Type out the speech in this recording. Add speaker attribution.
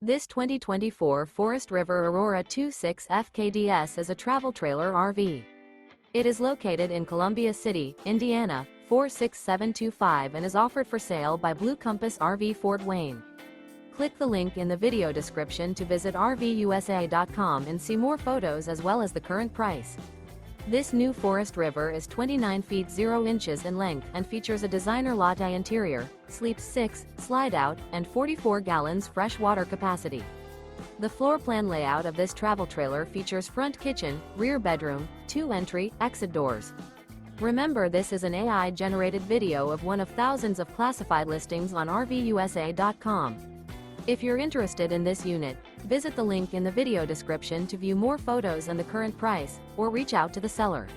Speaker 1: This 2024 Forest River Aurora 26 FKDS is a travel trailer RV. It is located in Columbia City, Indiana, 46725 and is offered for sale by Blue Compass RV Fort Wayne. Click the link in the video description to visit RVUSA.com and see more photos as well as the current price. This new Forest River is 29 feet 0 inches in length and features a Designer Latte interior, sleeps 6, slide-out, and 44 gallons fresh water capacity. The floor plan layout of this travel trailer features front kitchen, rear bedroom, 2 entry, exit doors. Remember, this is an AI-generated video of one of thousands of classified listings on RVUSA.com. If you're interested in this unit, visit the link in the video description to view more photos and the current price, or reach out to the seller.